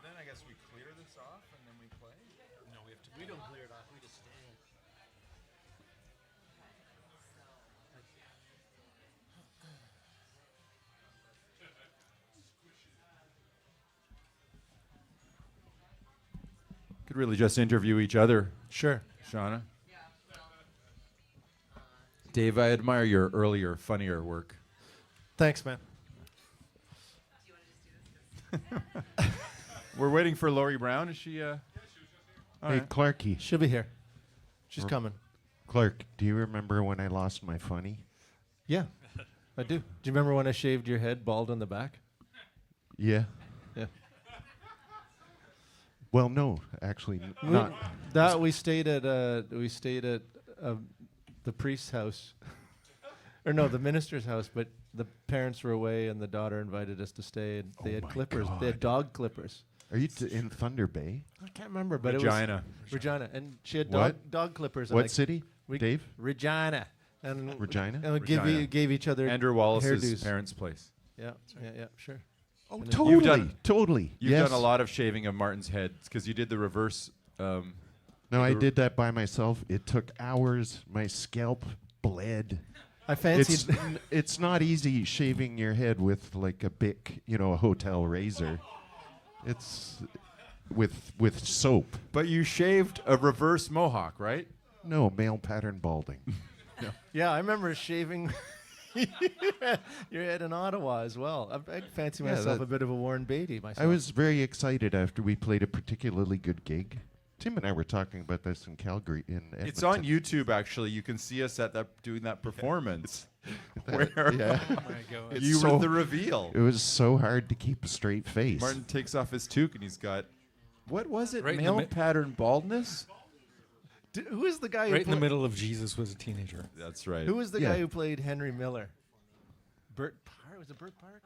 then I guess we clear this off and then we play. No, we have to. We don't clear it off. We just stand. Could really just interview each other, Sure. Shauna. Dave, I admire your earlier, funnier work. Thanks, man. We're waiting for Laurie Brown. Is she? Hey, right. Clarky. She'll be here. She's coming. Clark, do you remember when I lost my funny? Yeah, I do. Do you remember when I shaved your head bald on the back? Yeah. Yeah. Well, no, actually, not. We stayed at the priest's house, or no, the minister's house. But the parents were away, and the daughter invited us to stay. And they had my clippers. God. They had dog clippers. Are you in Thunder Bay? I can't remember, but Regina. it was Regina, and she had What? dog clippers. and What I- city? we- Dave? Regina, and Regina? and we Regina. gave each other Andrew Wallace's hairdos. parents' place. Yeah, sure. Oh, And totally. You've done- Totally. You've yes. done a lot of shaving of Martin's head because you did the reverse. No, I did that by myself. It took hours. My scalp bled. I fancied. It's not easy shaving your head with like a Bic, a hotel razor. It's with soap. But you shaved a reverse mohawk, right? No, male pattern balding. Yeah, I remember shaving your head in Ottawa as well. I fancy Yeah, myself that- a bit of a Warren Beatty myself. I was very excited after we played a particularly good gig. Tim and I were talking about this in Calgary. It's on YouTube, actually. You can see us at that doing that performance. Where Yeah. Oh my God. you so- were the reveal. It was so hard to keep a straight face. Martin takes off his toque and he's got, what was it? Right in the Male mi- pattern baldness? Who is the guy? Right in the middle of Jesus was a teenager. That's right. Who was the Yeah. guy who played Henry Miller? Burt Park? Was it Burt Park?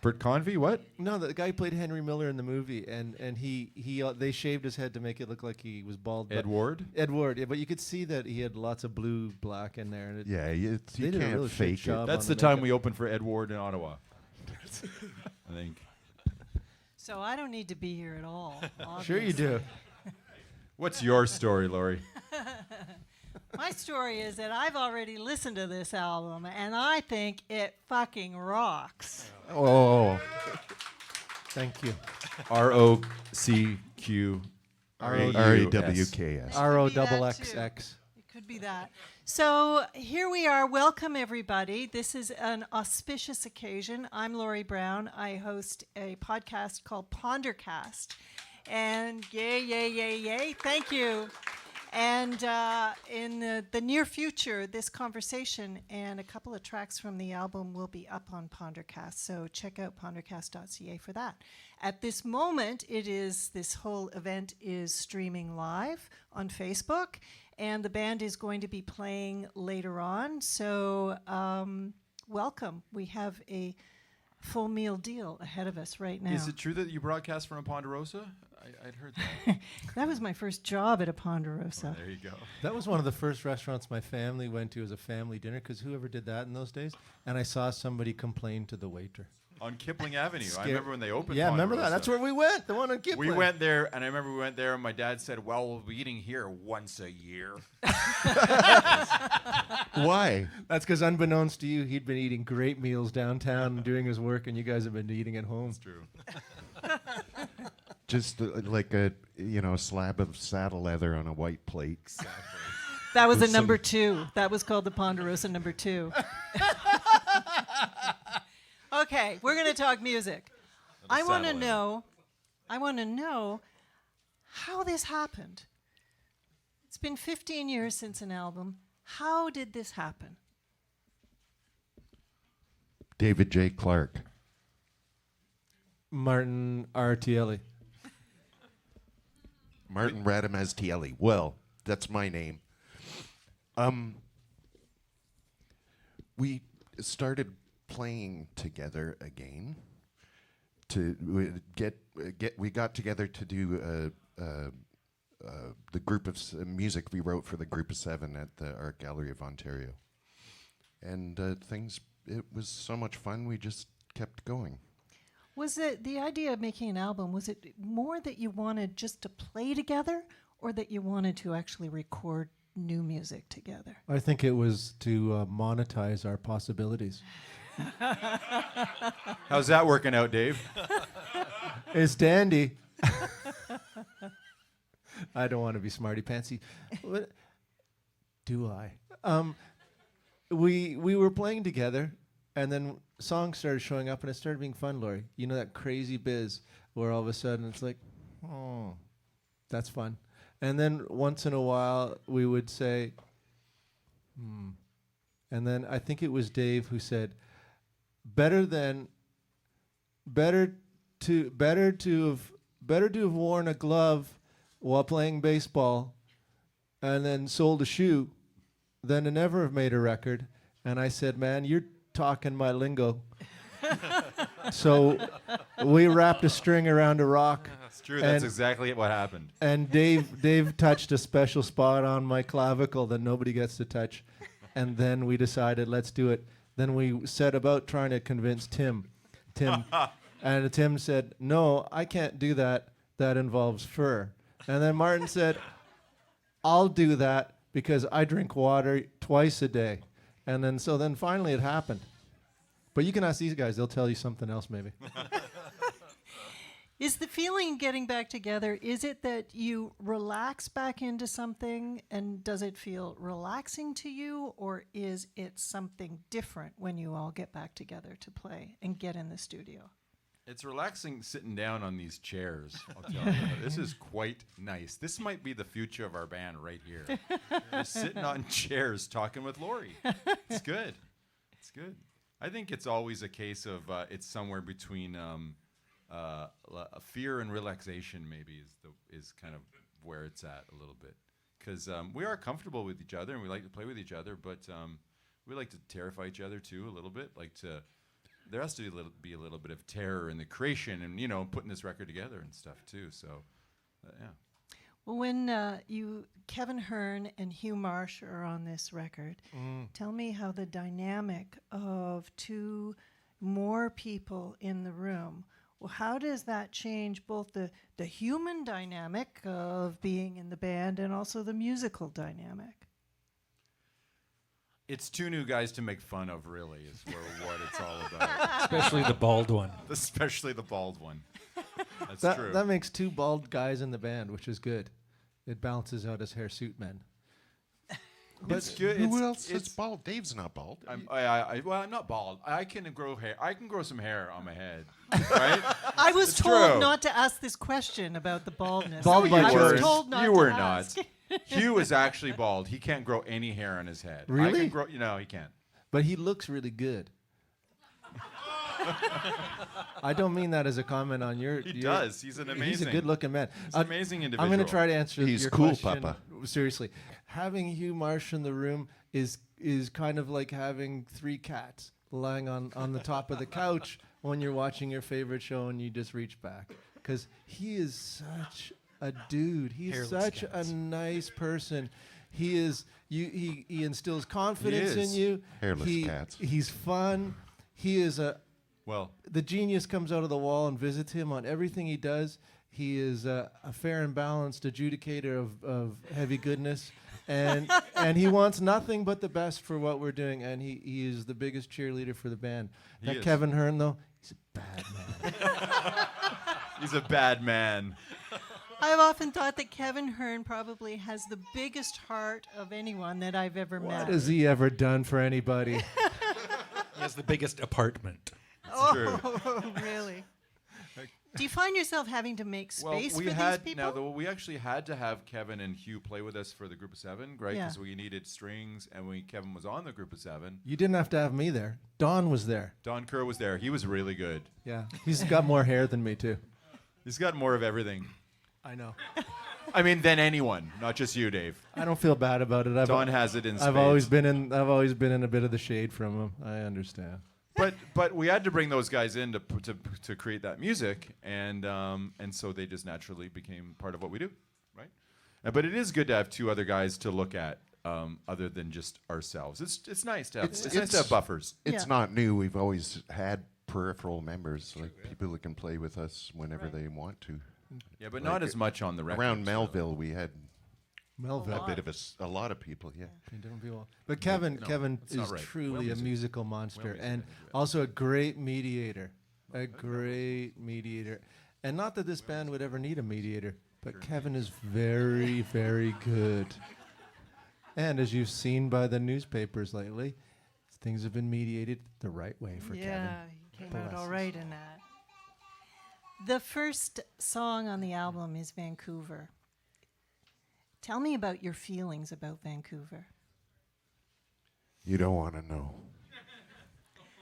Bert Convey? What? No, the guy who played Henry Miller in the movie, and they shaved his head to make it look like he was bald. but- Ed Ward? Ed Ward, yeah, but you could see that he had lots of blue, black in there. And Yeah, you They did a can't really shit fake job. it. That's on the the time makeup. we opened for Ed Ward in Ottawa. I think. So I don't need to be here at all. Sure you do. What's your story, Laurie? My story is that I've already listened to this album, and I think it fucking rocks. Oh, Thank you. ROCQ. RAWKS. ROXXX. It could be that. So here we are. Welcome, everybody. This is an auspicious occasion. I'm Laurie Brown. I host a podcast called Pondercast. And yay, yay, yay, yay. Thank you. And in the near future, this conversation and a couple of tracks from the album will be up on Pondercast. So check out pondercast.ca for that. At this moment, this whole event is streaming live on Facebook, and the band is going to be playing later on. So welcome. We have a full meal deal ahead of us right now. Is it true that you broadcast from a Ponderosa? I'd heard that. That was my first job at a Ponderosa. There you go. That was one of the first restaurants my family went to as a family dinner, because whoever did that in those days. And I saw somebody complain to the waiter. On Kipling Avenue. I Scared- remember when they opened Yeah, remember that? Ponderosa. That's where we went. The one on Kipling. We went there, and I remember we went there, and my dad said, well, we'll be eating here once a year. Why? That's because, unbeknownst to you, he'd been eating great meals downtown and doing his work, and you guys have been eating at home. It's true. Just like a slab of saddle leather on a white plate. That was a With number some- 2. That was called the Ponderosa number 2. Okay, we're going to talk music. I want to satellite. know how this happened. It's been 15 years since an album. How did this happen? David J. Clark. Martin Artielli. Martin Radamestielli. Well, that's my name. We started playing together again. We got together to do the group of music we wrote for the Group of Seven at the Art Gallery of Ontario, and it was so much fun. We just kept going. Was it the idea of making an album? Was it more that you wanted just to play together, or that you wanted to actually record new music together? I think it was to monetize our possibilities. How's that working out, Dave? It's dandy. I don't want to be smarty pantsy. What do I? We were playing together, and then songs started showing up, and it started being fun, Lori. You know that crazy biz where all of a sudden it's like, oh, that's fun. And then once in a while we would say, and then I think it was Dave who said, better to have worn a glove while playing baseball and then sold a shoe than to never have made a record. And I said, man, you're talking my lingo. So we wrapped a string around a rock. That's true. That's exactly what happened. And Dave touched a special spot on my clavicle that nobody gets to touch. And then we decided, let's do it. Then we set about trying to convince Tim. And Tim said, no, I can't do that. That involves fur. And then Martin said, I'll do that because I drink water twice a day. And then finally it happened. But you can ask these guys. They'll tell you something else maybe. Is the feeling getting back together, is it that you relax back into something, and does it feel relaxing to you, or is it something different when you all get back together to play and get in the studio? It's relaxing sitting down on these chairs, I'll tell you. This is quite nice. This might be the future of our band right here. Just sitting on chairs talking with Lori. It's good. It's good. I think it's always a case of it's somewhere between fear and relaxation maybe is kind of where it's at a little bit. Because we are comfortable with each other and we like to play with each other, but we like to terrify each other too a little bit. There has to be a little bit of terror in the creation and, putting this record together and stuff too. So, yeah. Well, when Kevin Hearn and Hugh Marsh are on this record, tell me how the dynamic of two more people in the room, well, how does that change both the human dynamic of being in the band and also the musical dynamic? It's two new guys to make fun of, really, is what it's all about. Especially the bald one. Especially the bald one. That's true. That makes two bald guys in the band, which is good. It balances out as hirsute men. It's good. Who else is bald? Dave's not bald. I'm not bald. I can grow hair. I can grow some hair on my head, right? I was It's told true. not to ask this question about the baldness. Bald by I choice. was told not You to were ask. not. Hugh is actually bald. He can't grow any hair on his head. Really? I can grow, he can't. But he looks really good. I don't mean that as a comment on your... He does. He's an amazing. He's a good-looking man. He's an amazing individual. I'm going to try to answer He's your cool, question. Papa. Seriously. Having Hugh Marsh in the room is kind of like having three cats lying on the top of the couch when you're watching your favorite show and you just reach back. Because he is such a dude. He's Hairless such cats. a nice person. He is... He instills confidence is. in you. Hairless cats. He's fun. He is Well, the genius comes out of the wall and visits him on everything he does. He is a fair and balanced adjudicator of heavy goodness. And he wants nothing but the best for what we're doing. And he is the biggest cheerleader for the band. He That is. Kevin Hearn, though, he's a bad man. he's a bad man. I've often thought that Kevin Hearn probably has the biggest heart of anyone that I've ever met. What has he ever done for anybody? He has the biggest apartment. It's true. Oh, really? Do you find yourself having to make Well, space for we these had people? we actually had to have Kevin and Hugh play with us for the group of seven, right? Yeah. Because we needed strings, and Kevin was on the group of seven. You didn't have to have me there. Don was there. Don Kerr was there. He was really good. Yeah. He's got more hair than me, too. He's got more of everything. I know. I mean, than anyone, not just you, Dave. I don't feel bad about it. Don has it in spades. I've always been in a bit of the shade from him. I understand. But we had to bring those guys in to create that music, and so they just naturally became part of what we do, right? But it is good to have two other guys to look at, other than just ourselves. It's nice to have nice to have buffers. It's Yeah. not new. We've always had peripheral members, like people that can play with us whenever they want to. Yeah, but Like not as much on the record. Around Melville, we had Melville. a bit of a lot of people. Yeah. Different people. But Kevin, no, Kevin that's not is right. truly Well a music. musical monster music, and I do it. also a great mediator. A great mediator. And not that this band would ever need a mediator, but Kevin is very, very good. And as you've seen by the newspapers lately, things have been mediated the right way for Kevin. Yeah, he came out Bless all us. right in that. The first song on the album is Vancouver. Tell me about your feelings about Vancouver. You don't want to know.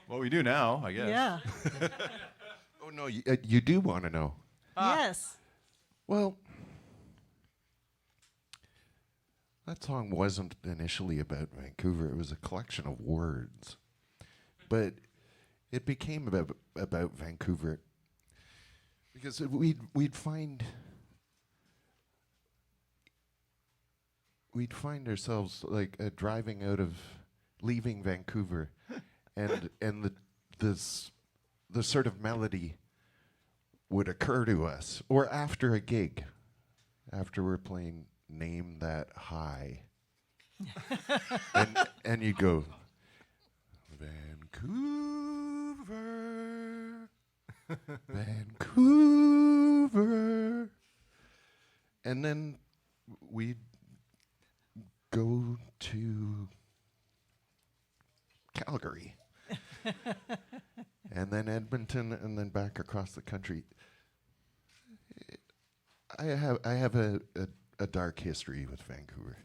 Well, we do now, I guess. Yeah. Oh no, you do want to know. Yes. Well, that song wasn't initially about Vancouver. It was a collection of words, but it became about Vancouver because we'd find ourselves like leaving Vancouver, and the sort of melody would occur to us, or after a gig, after we're playing Name That High, and you go, Vancouver, Vancouver, and then we'd go to Calgary. And then Edmonton, and then back across the country. I have a dark history with Vancouver.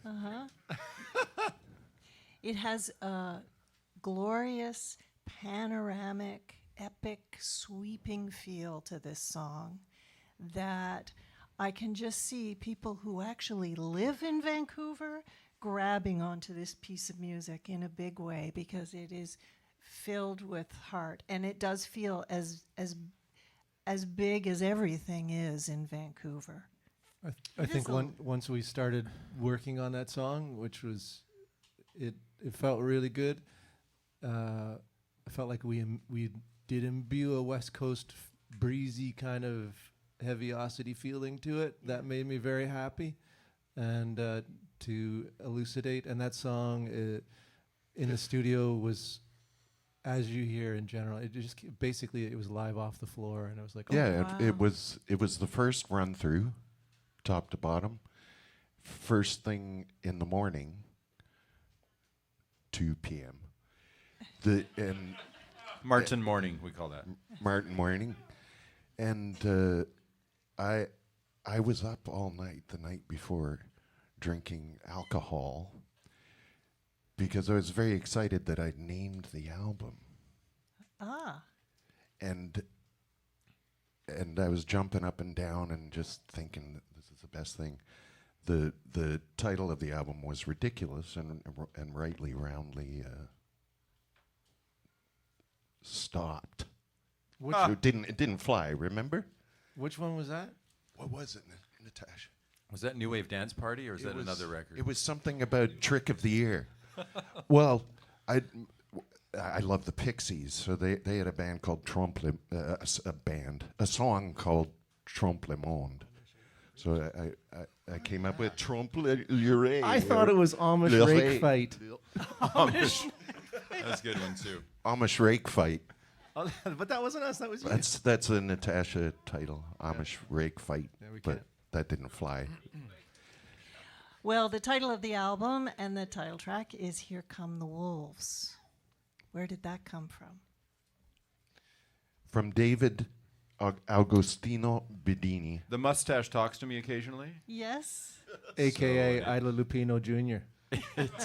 It has a glorious, panoramic, epic, sweeping feel to this song that I can just see people who actually live in Vancouver grabbing onto this piece of music in a big way because it is filled with heart, and it does feel as big as everything is in Vancouver. I think once we started working on that song, which was, it felt really good. I felt like we did imbue a West Coast breezy kind of heaviosity feeling to it. That made me very happy, and to elucidate. And that song in the studio was, as you hear in general, it just basically it was live off the floor, and I was like, oh, Yeah, wow. it was the first run through, top to bottom. First thing in the morning, 2 p.m. And Martin Morning, we call that. Martin morning, and I was up all night the night before, drinking alcohol, because I was very excited that I'd named the album. And I was jumping up and down and just thinking that this is the best thing. The title of the album was ridiculous and rightly roundly stopped. It didn't fly. Remember? which one was that? What was it, Natasha? Was that New Wave Dance Party, or is that another record? It was something about Trick of the Year. Well, I love the Pixies, so they had a band called a song called Trompe le Monde. So I came up with Trompe le I thought it was Amish Le Rake Ré. Fight. That's a good one too. Amish Rake Fight. But that wasn't us, that was you. That's a Natasha title, Amish Rake Fight. we But can't- that didn't fly. Well, the title of the album and the title track is Here Come the Wolves. Where did that come from? From David Agostino Bedini. The mustache talks to me occasionally. Yes. AKA So, Ida Lupino Jr. It's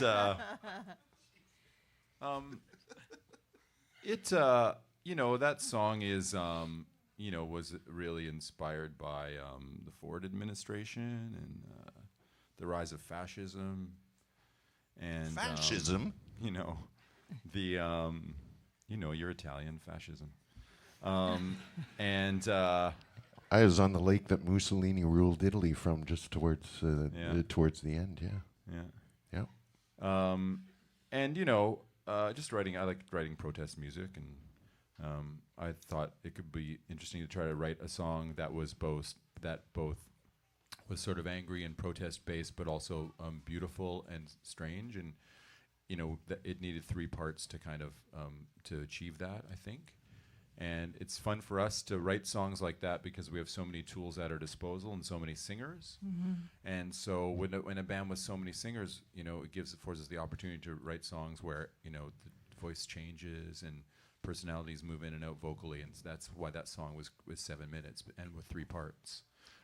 that song is was really inspired by the Ford administration and the rise of fascism and Fascism? You're Italian, fascism. And I was on the lake that Mussolini ruled Italy from, just towards towards the end. Yeah. and just writing. I like writing protest music and I thought it could be interesting to try to write a song that was both was sort of angry and protest based, but also beautiful and strange. And it needed three parts to kind of to achieve that, I think. And it's fun for us to write songs like that because we have so many tools at our disposal and so many singers. And so when a band with so many singers, it affords us the opportunity to write songs where the voice changes and personalities move in and out vocally, and that's why that song was 7 minutes and with three parts.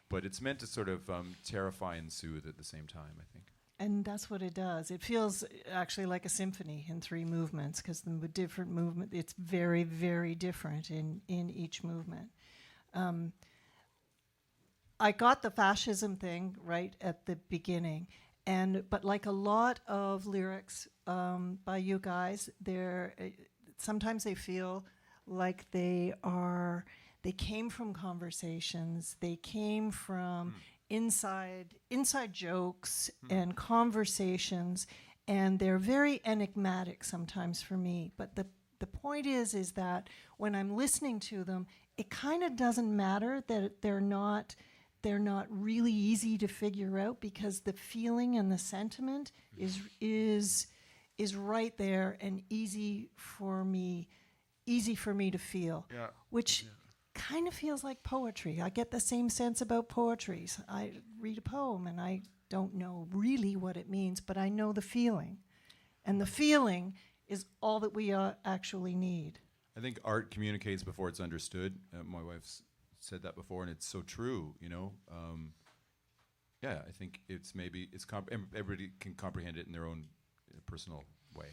But it's meant to sort of terrify and soothe at the same time, I think. And that's what it does. It feels actually like a symphony in three movements because the different movement, it's very, very different in each movement. I got the fascism thing right at the beginning, but like a lot of lyrics by you guys, sometimes they feel like they came from conversations, they came from inside jokes and conversations, and they're very enigmatic sometimes for me. But the point is that when I'm listening to them, it kind of doesn't matter that they're not really easy to figure out because the feeling and the sentiment is right there and easy for me to feel. Yeah. Which kind of feels like poetry. I get the same sense about poetry. I read a poem and I don't know really what it means, but I know the feeling. And the feeling is all that we actually need. I think art communicates before it's understood. My wife's said that before, and it's so true. I think everybody can comprehend it in their own personal way.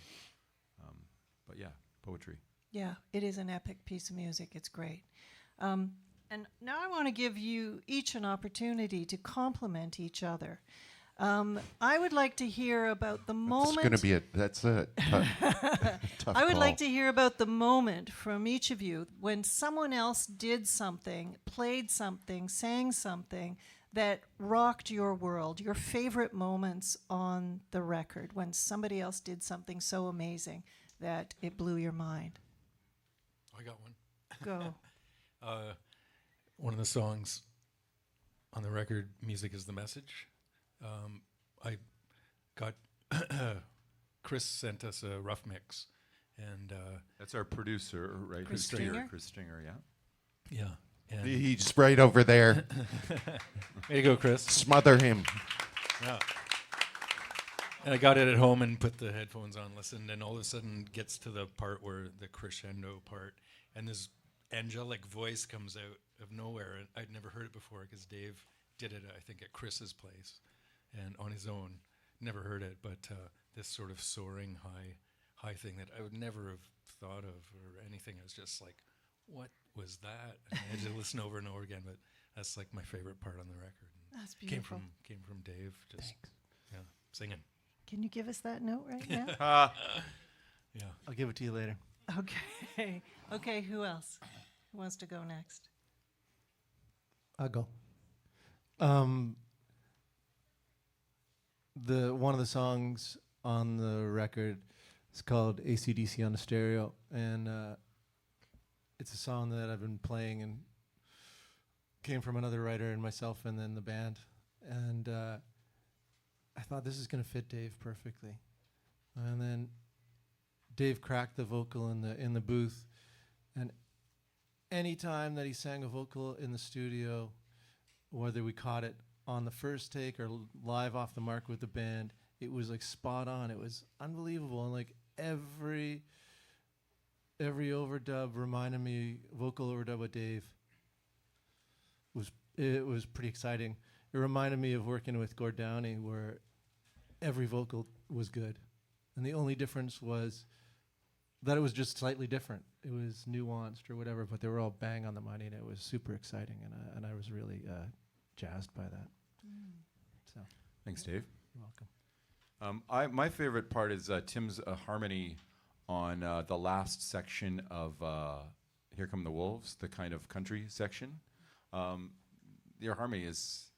But yeah, poetry. Yeah, it is an epic piece of music. It's great. And now I want to give you each an opportunity to compliment each other. I would like to hear about the moment. That's a tough I would call. like to hear about the moment from each of you when someone else did something, played something, sang something that rocked your world, your favorite moments on the record, when somebody else did something so amazing that it blew your mind. I got one. Go. One of the songs on the record, Music is the Message. I got Chris sent us a rough mix, and That's our producer, right? Chris Who's here? Stringer? Chris Stringer, yeah. yeah, and He's right over there. there you go, Chris. Smother him. Yeah. And I got it at home and put the headphones on, listened, and all of a sudden gets to the part where the crescendo part, and this angelic voice comes out of nowhere, and I'd never heard it before because Dave did it, I think, at Chris's place, and on his own. Never heard it, but this sort of soaring high thing that I would never have thought of or anything. I was just like, what was that? And I had to listen over and over again, but that's like my favorite part on the record. And That's beautiful. Came from Dave, just singing. Can you give us that note right now? Yeah. I'll give it to you later. Okay. Okay, who else? Who wants to go next? I'll go. One of the songs on the record is called AC/DC on the Stereo, and it's a song that I've been playing and came from another writer and myself and then the band. And I thought this is going to fit Dave perfectly. And then Dave cracked the vocal in the booth, and any time that he sang a vocal in the studio, whether we caught it on the first take or live off the mark with the band, it was like spot on. It was unbelievable, and like every overdub reminded me, vocal overdub with Dave it was pretty exciting. It reminded me of working with Gord Downey, where every vocal was good, and the only difference was that it was just slightly different. It was nuanced or whatever, but they were all bang on the money, and it was super exciting, and I was really jazzed by that. So Thanks, Dave. you're welcome. My favorite part is Tim's harmony on the last section of "Here Come the Wolves," the kind of country section. Your harmony it's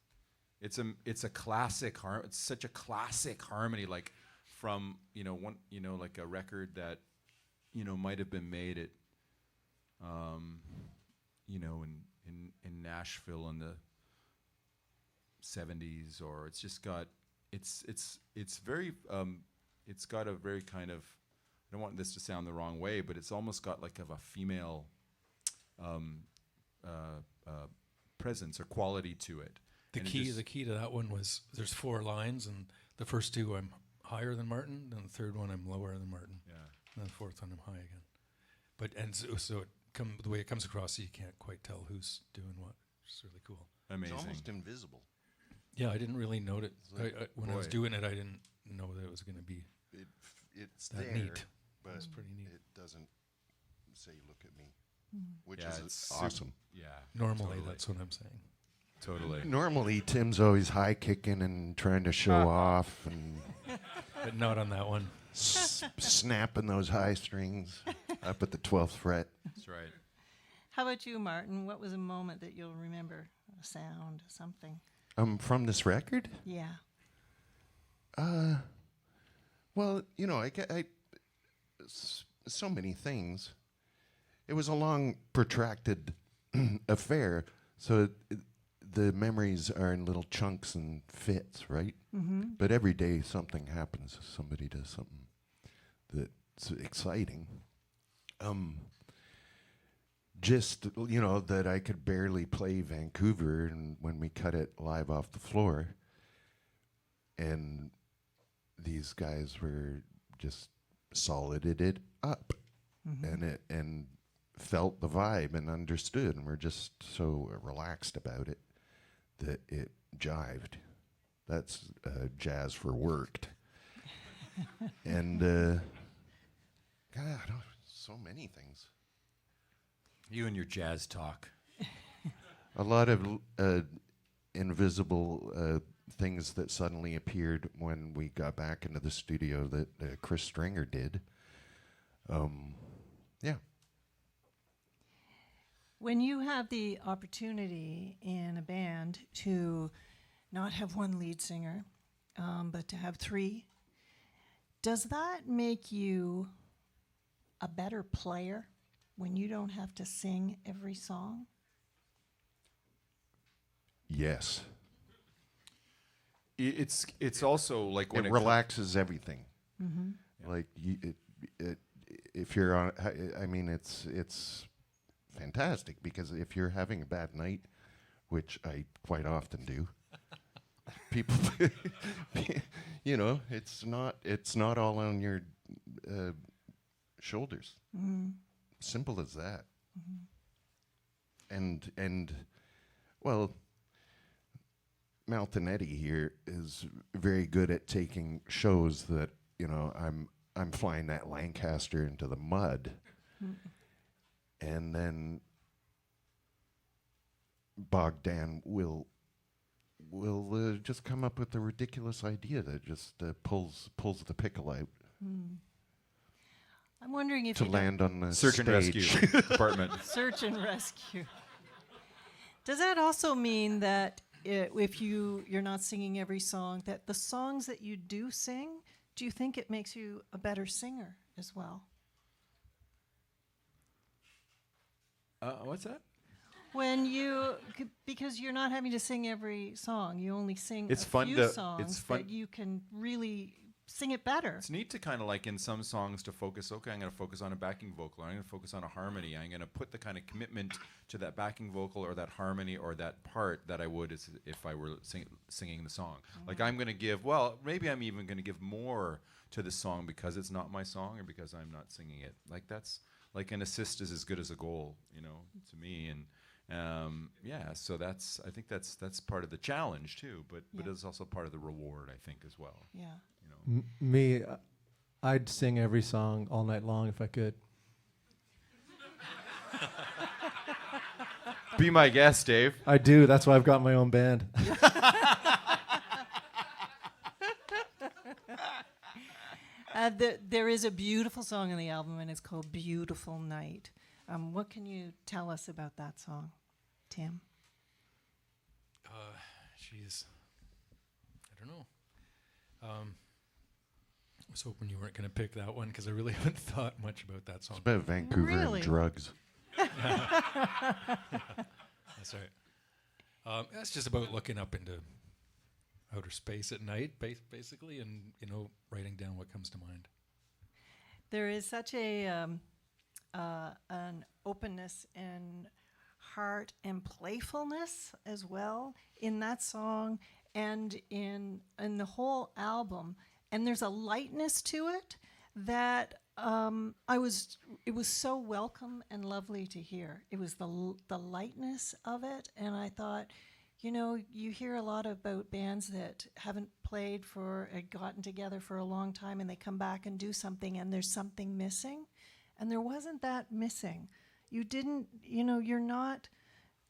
a classic it's such a classic harmony, like from like a record that might have been made at you know, in Nashville in the 70s, or it's just got it's very it's got a very kind of, I don't want this to sound the wrong way, but it's almost got like of a female presence or quality to it. The And it key, just- the key to that one was there's 4 lines, and the first 2 I'm higher than Martin, and the third one I'm lower than Martin, Yeah. and the fourth one I'm high again. But and so it the way it comes across, you can't quite tell who's doing what. It's really cool. Amazing. It's almost invisible. Yeah, I didn't really note it. When I was Boy. doing it, I didn't know that it was going to be It's that there, neat. but It's pretty neat. it doesn't say "look at me," which Yeah, is it's super- awesome. Yeah. Normally, totally. that's what I'm saying. Totally. Normally, Tim's always high kicking and trying to show off and But not on that one. snapping those high strings up at the 12th fret. That's right. How about you, Martin? What was a moment that you'll remember? A sound, something? From this record? Yeah. Well, you know, so many things. It was a long, protracted affair, so the memories are in little chunks and fits, right? Mm-hmm. But every day something happens. Somebody does something that's exciting. Just, you know, that I could barely play Vancouver, and when we cut it live off the floor, and these guys were just solided it up, and felt the vibe and understood, and were just so relaxed about it that it jived. That's jazz for worked. And God, so many things. You and your jazz talk. A lot of invisible things that suddenly appeared when we got back into the studio that Chris Stringer did. Yeah. When you have the opportunity in a band to not have one lead singer, but to have 3, does that make you a better player when you don't have to sing every song? Yes. It's also like when It it relaxes everything. Mm-hmm. Like if you're on, I mean, it's fantastic, because if you're having a bad night, which I quite often do, people, you know, it's not all on your shoulders. Mm-hmm. Simple as that. And well, Maltinetti here is very good at taking shows that, you know, I'm flying that Lancaster into the mud, and then Bogdan will just come up with a ridiculous idea that just pulls the pickle out I'm wondering if to you land on the search and stage. rescue department. search and rescue. Does that also mean that if you're not singing every song, that the songs that you do sing, do you think it makes you a better singer as well? What's that? When because you're not having to sing every song, you only sing It's a fun few to- songs it's fun- that you can really sing it better. It's neat to kind of like in some songs to focus, okay, I'm going to focus on a backing vocal, or I'm going to focus on a harmony. I'm going to put the kind of commitment to that backing vocal or that harmony or that part that I would if I were singing the song. Like I'm going to give, well, maybe I'm even going to give more to the song because it's not my song or because I'm not singing it. Like that's, like an assist is as good as a goal, you know, to me. And yeah, so I think that's part of the challenge too, but Yeah. it's also part of the reward, I think, as well. Yeah. You know. Me, I'd sing every song all night long if I could. Be my guest, Dave. I do. That's why I've got my own band. There is a beautiful song on the album, and it's called "Beautiful Night." What can you tell us about that song, Tim? Jeez. I don't know. I was hoping you weren't going to pick that one because I really haven't thought much about that song. It's about Vancouver Really? and drugs. That's right. That's just about looking up into outer space at night, basically, and writing down what comes to mind. There is such an openness and heart and playfulness as well in that song and in the whole album. And there's a lightness to it that it was so welcome and lovely to hear. It was the lightness of it, and I thought, you hear a lot about bands that haven't played gotten together for a long time, and they come back and do something, and there's something missing, and there wasn't that missing. You didn't, you're not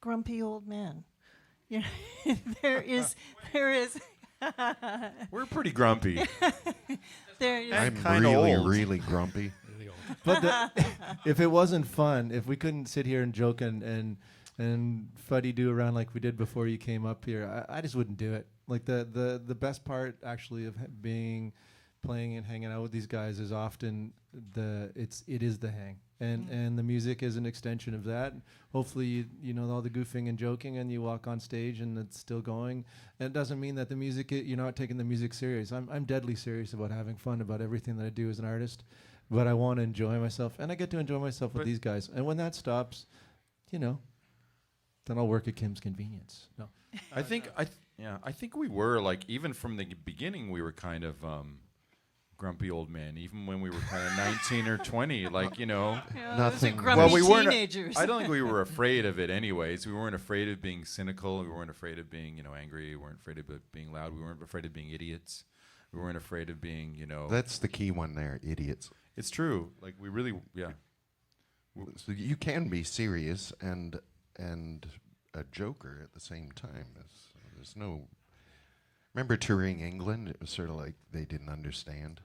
grumpy old men. There is. We're pretty grumpy. There is. I'm kinda really, old. really grumpy. Really old. But if it wasn't fun, if we couldn't sit here and joke and fuddy do around like we did before you came up here, I just wouldn't do it. Like the best part actually of playing and hanging out with these guys is often it is the hang, and the music is an extension of that. Hopefully you know all the goofing and joking, and you walk on stage and it's still going. And it doesn't mean that the music you're not taking the music serious. I'm deadly serious about having fun about everything that I do as an artist, but I want to enjoy myself, and I get to enjoy myself with these guys. And when that stops, then I'll work at Kim's Convenience. No. I think we were like, even from the beginning, we were kind of grumpy old men, even when we were kind of 19 or 20, like, Those are Nothing. grumpy Well, we weren't. teenagers. I don't think we were afraid of it, anyways. We weren't afraid of being cynical. We weren't afraid of being, angry. We weren't afraid of being loud. We weren't afraid of being idiots. We weren't afraid of being, That's the key one there, idiots. It's true. Like we really, yeah. So you can be serious and a joker at the same time. There's no. Remember touring England? It was sort of like they didn't understand.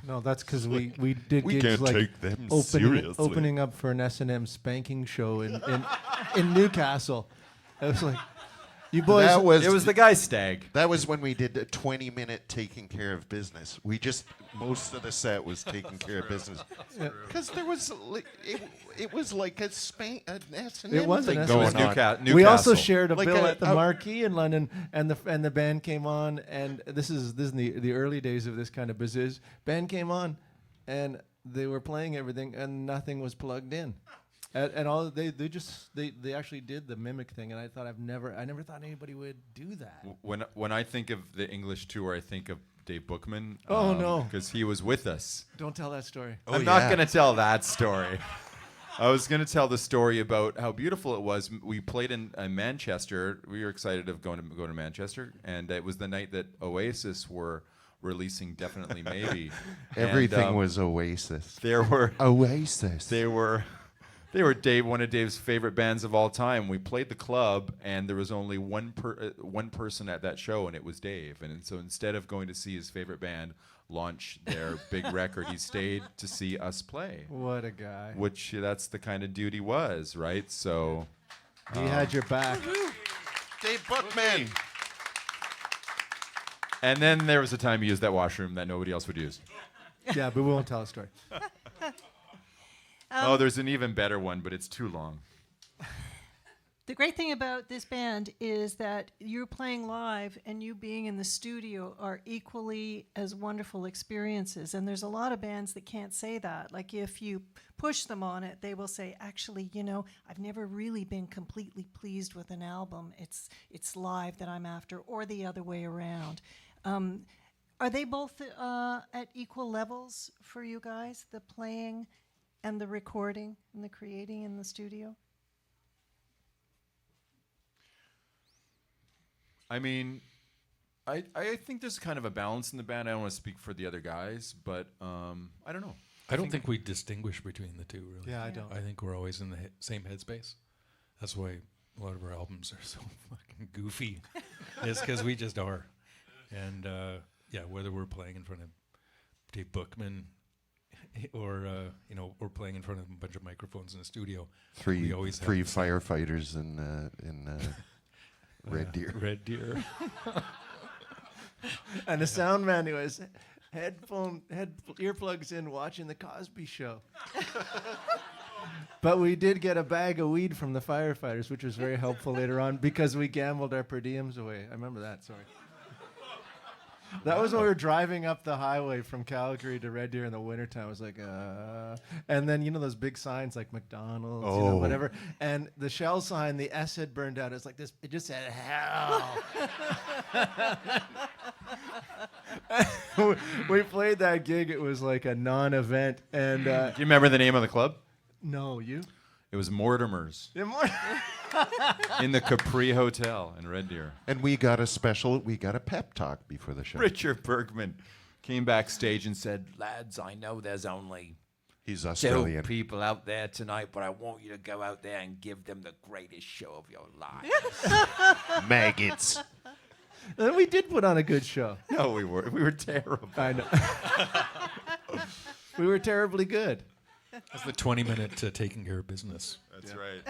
No, that's because we did We gigs can't like take them opening seriously. up for an S&M spanking show in Newcastle. I was like, you boys. That was It was the guy stag. That was when we did a 20-minute taking care of business. Most of the set was taking care of business. Because there was, it was like an S&M It was an thing S&M. going on. Newcastle. We also shared a Like bill a- at the a- Marquee in London, and the band came on, and this is the early days of this kind of business. Band came on, and they were playing everything, and nothing was plugged in, and all they actually did the mimic thing, and I never thought anybody would do that. When I think of the English tour, I think of Dave Bookman. Oh, no. Because he was with us. Don't tell that story. I'm not going to tell that story. I was going to tell the story about how beautiful it was. We played in Manchester. We were excited of go to Manchester, and it was the night that Oasis were releasing Definitely Maybe. Everything And, was Oasis. There were Oasis. they were one of Dave's favorite bands of all time. We played the club, and there was only one person at that show, and it was Dave. And so instead of going to see his favorite band launch their big record, he stayed to see us play. What a guy! Which that's the kind of dude he was, right? So He had your back. Dave Bookman. and then there was a time he used that washroom that nobody else would use. Yeah, but we won't tell a story. There's an even better one, but it's too long. The great thing about this band is that you're playing live and you being in the studio are equally as wonderful experiences. And there's a lot of bands that can't say that. Like if you push them on it, they will say, actually, I've never really been completely pleased with an album. It's live that I'm after, or the other way around. Are they both at equal levels for you guys, the playing and the recording and the creating in the studio? I mean, I think there's kind of a balance in the band. I don't want to speak for the other guys, but I don't know. I don't think we distinguish between the two, really. Yeah, I don't. I think we're always in the same headspace. That's why a lot of our albums are so fucking goofy. It's because we just are. And whether we're playing in front of Dave Bookman or we're playing in front of a bunch of microphones in a studio, we always have Three the same- firefighters in Red Deer. Red Deer. And the sound man who has earplugs in watching the Cosby Show. But we did get a bag of weed from the firefighters, which was very helpful later on because we gambled our per diems away. I remember that, sorry. That was when we were driving up the highway from Calgary to Red Deer in the wintertime. I was like, and then, you know, those big signs like McDonald's, you know, whatever. And the Shell sign, the S had burned out. It was like this, it just said hell. We played that gig. It was like a non-event. And Do you remember the name of the club? no, you? It was Mortimer's Yeah, more. in the Capri Hotel in Red Deer. And we got a pep talk before the show. Richard Bergman came backstage and said, "Lads, I know there's only He's 2 Australian. people out there tonight, but I want you to go out there and give them the greatest show of your life." Maggots. And we did put on a good show. No, we were terrible. I know. We were terribly good. That's the 20-minute taking care of business. That's right.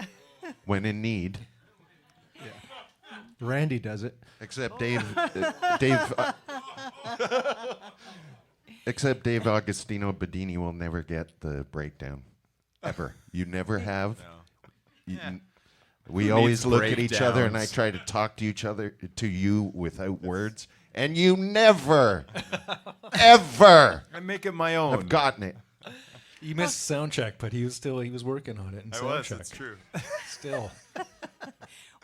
When in need. Randy does it. Except Dave Agostino Bedini will never get the breakdown. Ever. You never have. We Who always needs look at each other and I breakdowns? try to talk to you without words. And you never, ever I make it my own. have gotten it. He missed sound check, but he was working on it in sound check. true. Still.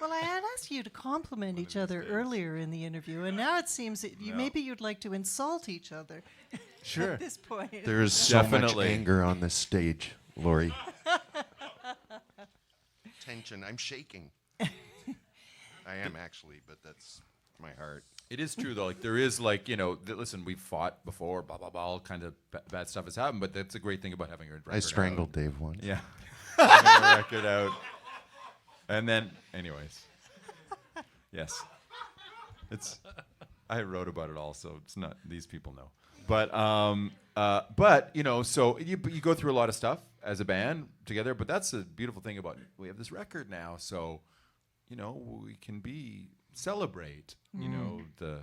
Well, I had asked you to compliment each other earlier in the interview, and now it seems that maybe you'd like to insult each other Sure. at this point. There is so much Definitely. anger on this stage, Lori. Tension. I'm shaking. I am actually, but that's my heart. It is true though. Like there is like listen, we've fought before, blah blah blah, all kind of bad stuff has happened. But that's a great thing about having a record. I strangled Dave once. Out. Yeah, having a record out, and then anyways, yes, it's. I wrote about it all, so it's not these people know. But so you go through a lot of stuff as a band together. But that's the beautiful thing about we have this record now, so we can celebrate the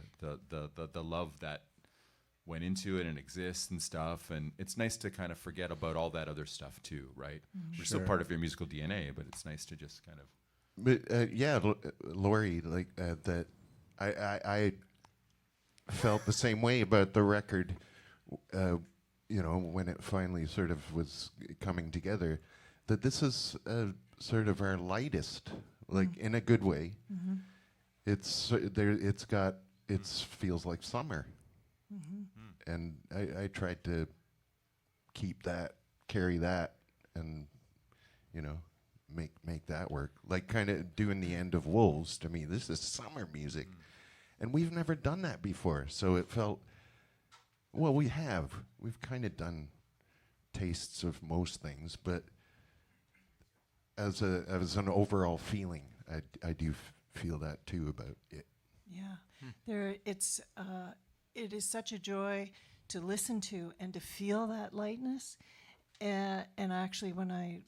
love that went into it and exists and stuff, and it's nice to kind of forget about all that other stuff too, right? We're still part of your musical DNA, but it's nice to just kind of But Lori, like that, I felt the same way about the record. When it finally sort of was coming together, that this is sort of our lightest, like in a good way. Mm-hmm. It's there. It feels like summer, and I tried to carry that, and make that work. Like kind of doing the end of Wolves to me. This is summer music, and we've never done that before. So it felt. Well, we've kind of done tastes of most things, but as an overall feeling, I do feel that too about it. Yeah, it is such a joy to listen to and to feel that lightness. And actually, when I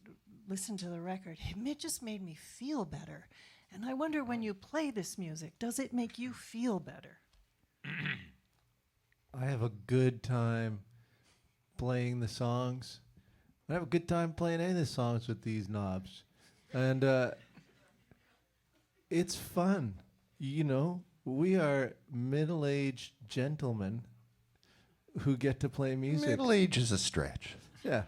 listened to the record, it just made me feel better. And I wonder, when you play this music, does it make you feel better? I have a good time playing the songs. I have a good time playing any of the songs with these knobs. And it's fun. We are middle-aged gentlemen who get to play music. Middle age is a stretch. Yeah.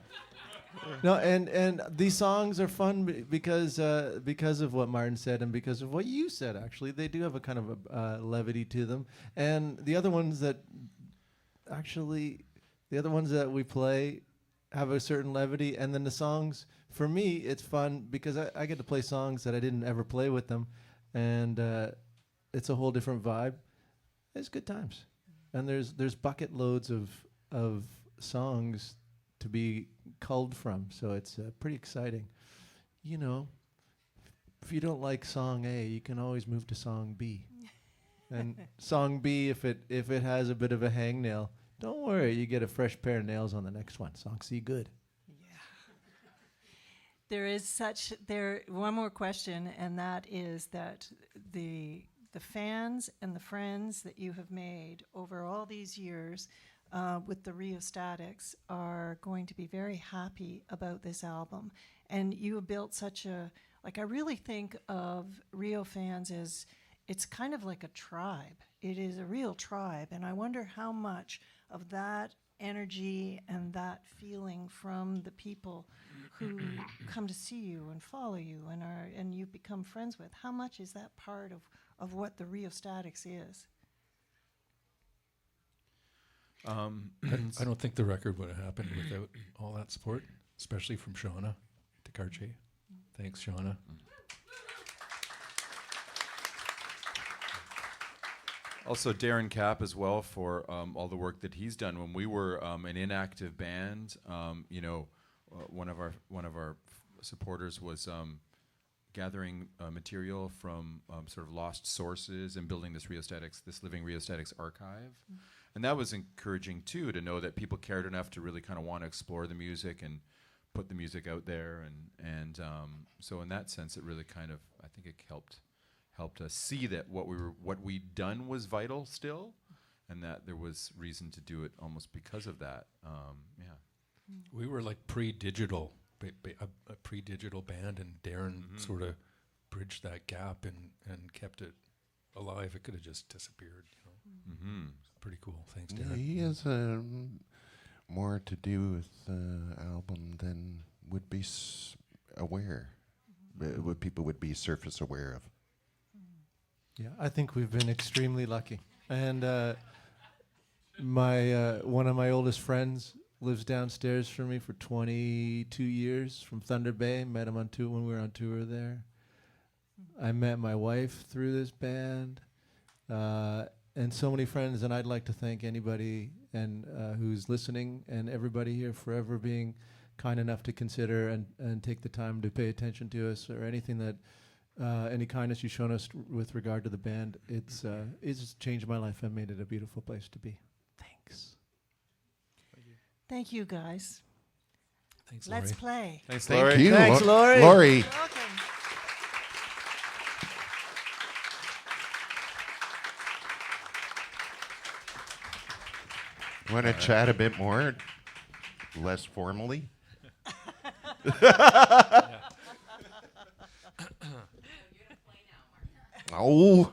No, and these songs are fun because of what Martin said and because of what you said, actually. They do have a kind of a levity to them. And the other ones that we play have a certain levity. And then the songs, for me, it's fun because I get to play songs that I didn't ever play with them. And it's a whole different vibe. It's good times. And there's bucket loads of songs to be culled from, so it's pretty exciting. If you don't like song A, you can always move to song B. And song B, if it has a bit of a hangnail, don't worry, you get a fresh pair of nails on the next one. Song C, good. There one more question, and that is that the fans and the friends that you have made over all these years with the Rheostatics are going to be very happy about this album. And you have built such a, like, I really think of Rio fans as, it's kind of like a tribe. It is a real tribe. And I wonder how much of that energy and that feeling from the people who come to see you and follow you and you become friends with, how much is that part of what the Rheostatics is? I don't think the record would have happened without all that support, especially from Shauna DeCarche. Thanks, Shauna. Also, Darren Kapp as well for all the work that he's done. When we were an inactive band, one of our supporters was gathering material from sort of lost sources and building this living Rheostatics archive. And that was encouraging too, to know that people cared enough to really kind of want to explore the music and put the music out there. And so in that sense, it really kind of, I think it helped us see that what we'd done was vital still, and that there was reason to do it almost because of that. We were like pre-digital, a pre-digital band, and Darren sort of bridged that gap and kept it alive. It could have just disappeared, It's pretty cool. Thanks, Yeah, Darren. he has more to do with the album than would be aware. What people would be surface aware of. Yeah, I think we've been extremely lucky. And my one of my oldest friends lives downstairs from me for 22 years from Thunder Bay. Met him on tour when we were on tour there. I met my wife through this band, and so many friends. And I'd like to thank anybody and who's listening and everybody here for ever being kind enough to consider and take the time to pay attention to us, or anything that any kindness you've shown us with regard to the band. It's changed my life and made it a beautiful place to be. Thanks. Thank you, guys. Thanks, Laurie. Let's play. Thanks, Thank Laurie. you, Thanks, Laurie. Laurie. Welcome. Want to chat a bit more, less formally? Oh.